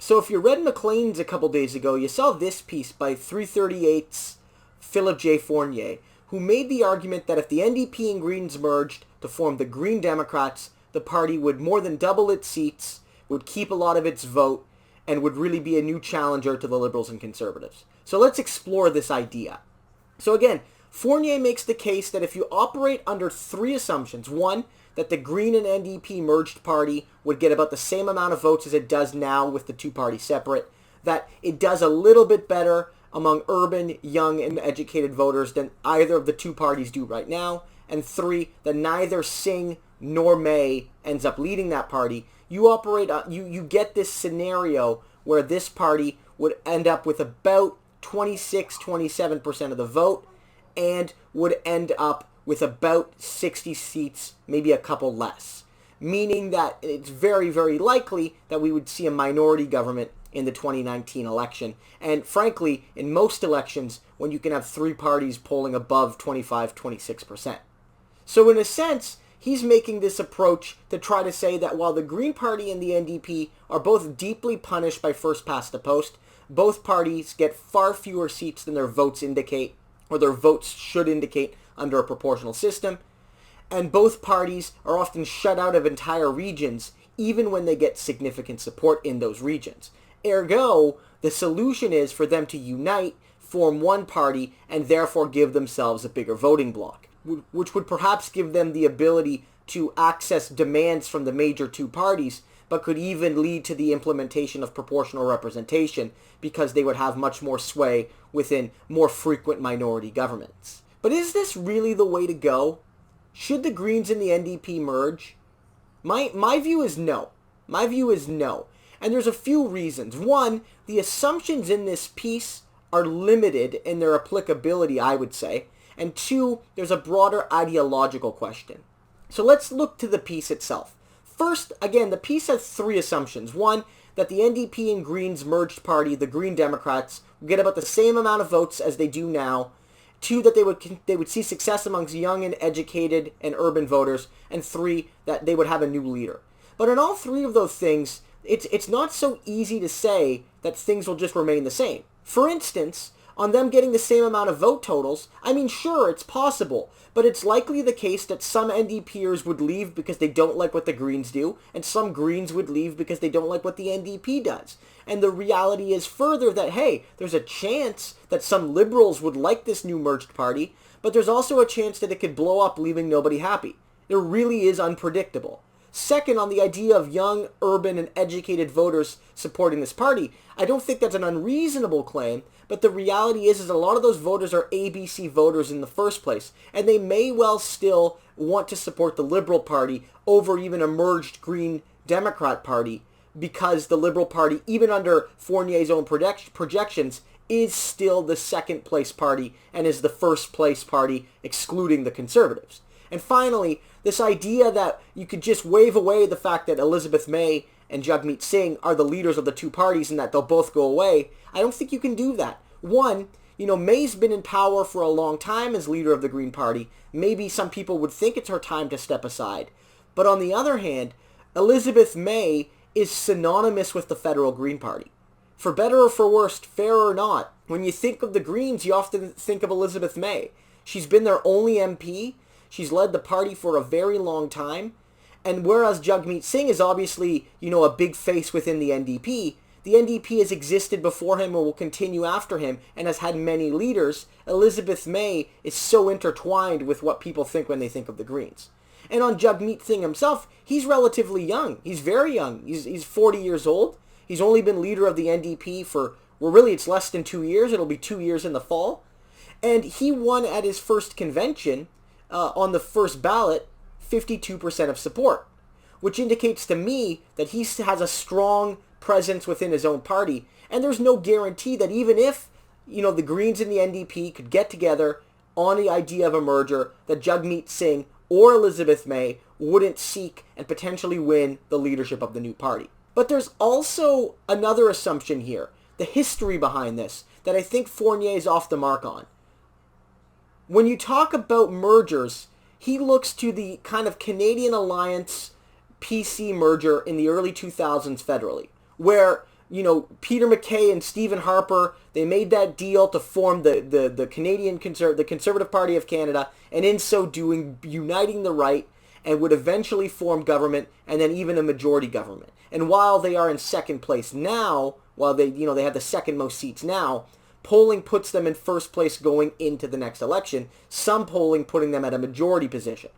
So if you read Maclean's a couple days ago, you saw this piece by 338's Philip J. Fournier, who made the argument that if the NDP and Greens merged to form the Green Democrats, the party would more than double its seats, would keep a lot of its vote, and would really be a new challenger to the Liberals and Conservatives. So let's explore this idea. So again, Fournier makes the case that if you operate under three assumptions, one, that the Green and NDP merged party would get about the same amount of votes as it does now with the two parties separate, that it does a little bit better among urban, young, and educated voters than either of the two parties do right now, and three, that neither Singh nor May ends up leading that party, you get this scenario where this party would end up with about 26-27% of the vote and would end up with about 60 seats, maybe a couple less. Meaning that it's very, very likely that we would see a minority government in the 2019 election. And frankly, in most elections, when you can have three parties polling above 25-26%. So in a sense, he's making this approach to try to say that while the Green Party and the NDP are both deeply punished by first past the post, both parties get far fewer seats than their votes indicate, or their votes should indicate under a proportional system, and both parties are often shut out of entire regions even when they get significant support in those regions. Ergo, the solution is for them to unite, form one party, and therefore give themselves a bigger voting bloc, which would perhaps give them the ability to access demands from the major two parties, but could even lead to the implementation of proportional representation because they would have much more sway within more frequent minority governments. But is this really the way to go? Should the Greens and the NDP merge? My view is no. My view is no. And there's a few reasons. One, the assumptions in this piece are limited in their applicability, I would say. And two, there's a broader ideological question. So let's look to the piece itself. First, again, the piece has three assumptions. One, that the NDP and Greens merged party, the Green Democrats, will get about the same amount of votes as they do now. Two, that they would see success amongst young and educated and urban voters. And three, that they would have a new leader. But in all three of those things, it's not so easy to say that things will just remain the same. For instance, on them getting the same amount of vote totals, I mean, sure, it's possible, but it's likely the case that some NDPers would leave because they don't like what the Greens do, and some Greens would leave because they don't like what the NDP does. And the reality is further that, hey, there's a chance that some Liberals would like this new merged party, but there's also a chance that it could blow up, leaving nobody happy. It really is unpredictable. Second, on the idea of young, urban, and educated voters supporting this party, I don't think that's an unreasonable claim, but the reality is a lot of those voters are ABC voters in the first place, and they may well still want to support the Liberal Party over even a merged Green Democrat Party, because the Liberal Party, even under Fournier's own projections, is still the second place party and is the first place party excluding the Conservatives. And finally, this idea that you could just wave away the fact that Elizabeth May and Jagmeet Singh are the leaders of the two parties and that they'll both go away, I don't think you can do that. One, May's been in power for a long time as leader of the Green Party. Maybe some people would think it's her time to step aside. But on the other hand, Elizabeth May is synonymous with the federal Green Party. For better or for worse, fair or not, when you think of the Greens, you often think of Elizabeth May. She's been their only MP. She's led the party for a very long time. And whereas Jagmeet Singh is obviously, a big face within the NDP has existed before him and will continue after him and has had many leaders. Elizabeth May is so intertwined with what people think when they think of the Greens. And on Jagmeet Singh himself, he's relatively young. He's very young. He's 40 years old. He's only been leader of the NDP for, really it's less than 2 years. It'll be 2 years in the fall. And he won at his first convention, on the first ballot, 52% of support, which indicates to me that he has a strong presence within his own party. And there's no guarantee that even if, the Greens and the NDP could get together on the idea of a merger, that Jagmeet Singh or Elizabeth May wouldn't seek and potentially win the leadership of the new party. But there's also another assumption here, the history behind this, that I think Fournier is off the mark on. When you talk about mergers, he looks to the kind of Canadian Alliance PC merger in the early 2000s federally, where Peter MacKay and Stephen Harper, they made that deal to form the Conservative Party of Canada, and in so doing, uniting the right, and would eventually form government, and then even a majority government. And while they are in second place now, while they have the second most seats now, polling puts them in first place going into the next election, some polling putting them at a majority position.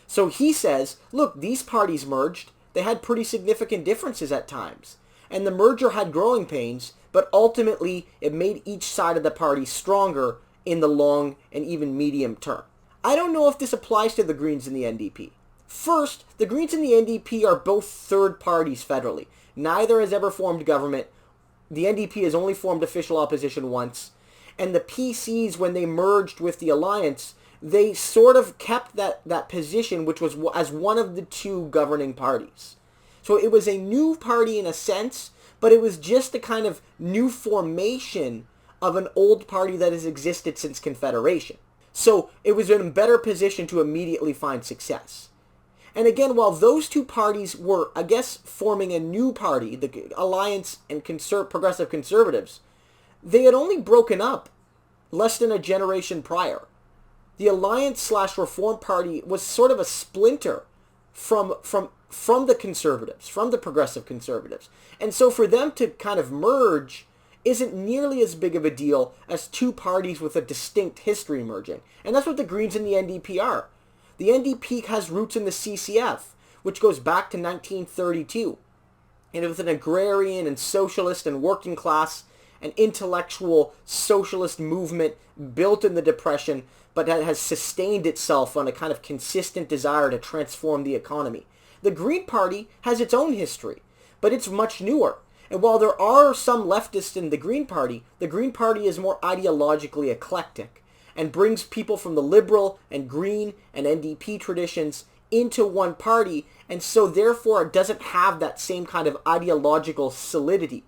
So he says, look, these parties merged, they had pretty significant differences at times. And the merger had growing pains, but ultimately it made each side of the party stronger in the long and even medium term. I don't know if this applies to the Greens and the NDP. First, the Greens and the NDP are both third parties federally. Neither has ever formed government. The NDP has only formed official opposition once. And the PCs, when they merged with the Alliance, they sort of kept that position, which was as one of the two governing parties. So it was a new party in a sense, but it was just a kind of new formation of an old party that has existed since Confederation. So it was in a better position to immediately find success. And again, while those two parties were, I guess, forming a new party, the Alliance and Progressive Conservatives, they had only broken up less than a generation prior. The Alliance/Reform Party was sort of a splinter from the Conservatives, from the Progressive Conservatives. And so for them to kind of merge isn't nearly as big of a deal as two parties with a distinct history merging. And that's what the Greens and the NDP are. The NDP has roots in the CCF, which goes back to 1932. And it was an agrarian and socialist and working class and intellectual socialist movement built in the Depression, but that has sustained itself on a kind of consistent desire to transform the economy. The Green Party has its own history, but it's much newer. And while there are some leftists in the Green Party is more ideologically eclectic and brings people from the Liberal and Green and NDP traditions into one party, and so therefore it doesn't have that same kind of ideological solidity.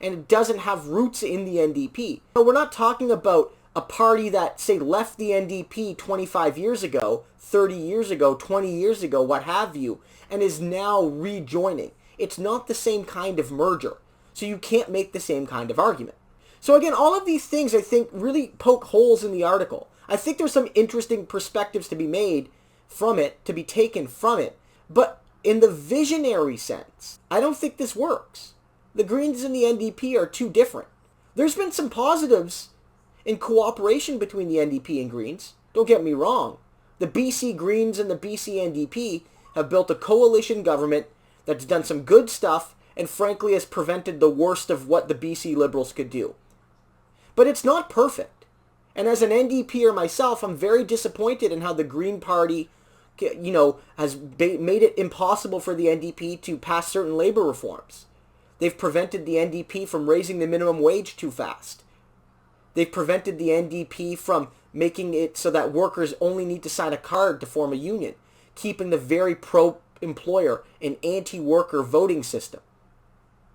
And it doesn't have roots in the NDP. So we're not talking about a party that, say, left the NDP 25 years ago, 30 years ago, 20 years ago, what have you, and is now rejoining. It's not the same kind of merger. So you can't make the same kind of argument. So again, all of these things, I think, really poke holes in the article. I think there's some interesting perspectives to be made from it, to be taken from it. But in the visionary sense, I don't think this works. The Greens and the NDP are too different. There's been some positives in cooperation between the NDP and Greens. Don't get me wrong. The BC Greens and the BC NDP have built a coalition government that's done some good stuff and frankly has prevented the worst of what the BC Liberals could do. But it's not perfect. And as an NDPer myself, I'm very disappointed in how the Green Party, has made it impossible for the NDP to pass certain labor reforms. They've prevented the NDP from raising the minimum wage too fast. They've prevented the NDP from making it so that workers only need to sign a card to form a union, keeping the very pro-employer and anti-worker voting system.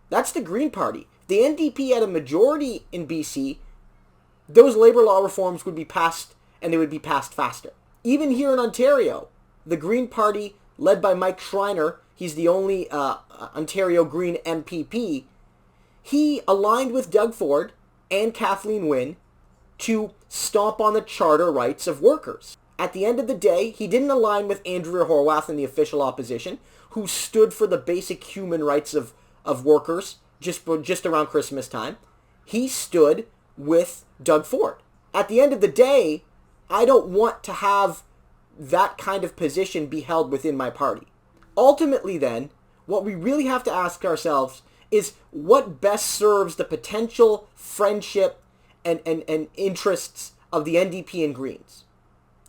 That's the Green Party. The NDP had a majority in BC. Those labor law reforms would be passed, and they would be passed faster. Even here in Ontario, the Green Party, led by Mike Schreiner, he's the only Ontario Green MPP, he aligned with Doug Ford and Kathleen Wynne to stomp on the charter rights of workers. At the end of the day, he didn't align with Andrea Horwath in the official opposition, who stood for the basic human rights of workers just around Christmas time. He stood with Doug Ford. At the end of the day, I don't want to have that kind of position be held within my party. Ultimately then, what we really have to ask ourselves is what best serves the potential friendship and interests of the NDP and Greens,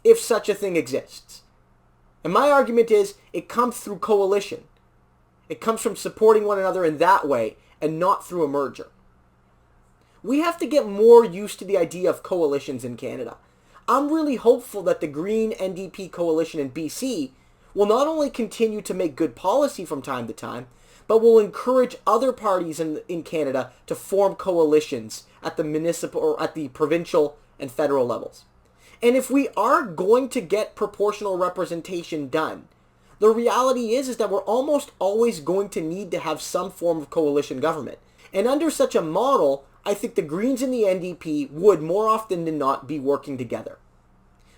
if such a thing exists. And my argument is it comes through coalition. It comes from supporting one another in that way and not through a merger. We have to get more used to the idea of coalitions in Canada. I'm really hopeful that the Green NDP coalition in BC will not only continue to make good policy from time to time, but will encourage other parties in Canada to form coalitions at the municipal or at the provincial and federal levels. And if we are going to get proportional representation done, the reality is that we're almost always going to need to have some form of coalition government. And under such a model, I think the Greens and the NDP would more often than not be working together.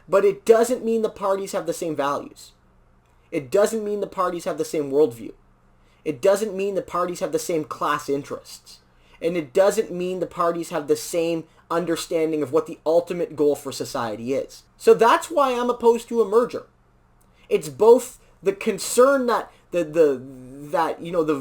But it doesn't mean the parties have the same values. It doesn't mean the parties have the same worldview. It doesn't mean the parties have the same class interests. And it doesn't mean the parties have the same understanding of what the ultimate goal for society is. So that's why I'm opposed to a merger. It's both the concern that the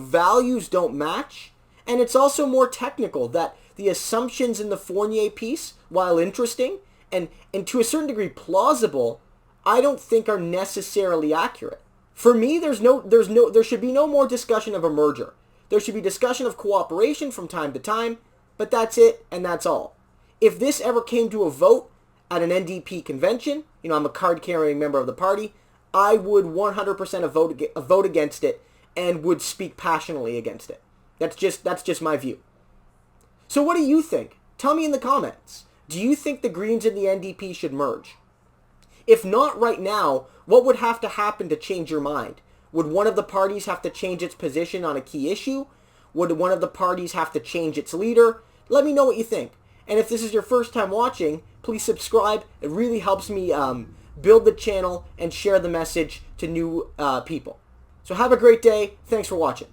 values don't match, and it's also more technical, that the assumptions in the Fournier piece, while interesting and to a certain degree plausible, I don't think are necessarily accurate. For me, there should be no more discussion of a merger. There should be discussion of cooperation from time to time, but that's it and that's all. If this ever came to a vote at an NDP convention, I'm a card-carrying member of the party, I would 100% vote against it and would speak passionately against it. That's just my view. So what do you think? Tell me in the comments. Do you think the Greens and the NDP should merge? If not right now, what would have to happen to change your mind? Would one of the parties have to change its position on a key issue? Would one of the parties have to change its leader? Let me know what you think. And if this is your first time watching, please subscribe. It really helps me build the channel and share the message to new people. So have a great day. Thanks for watching.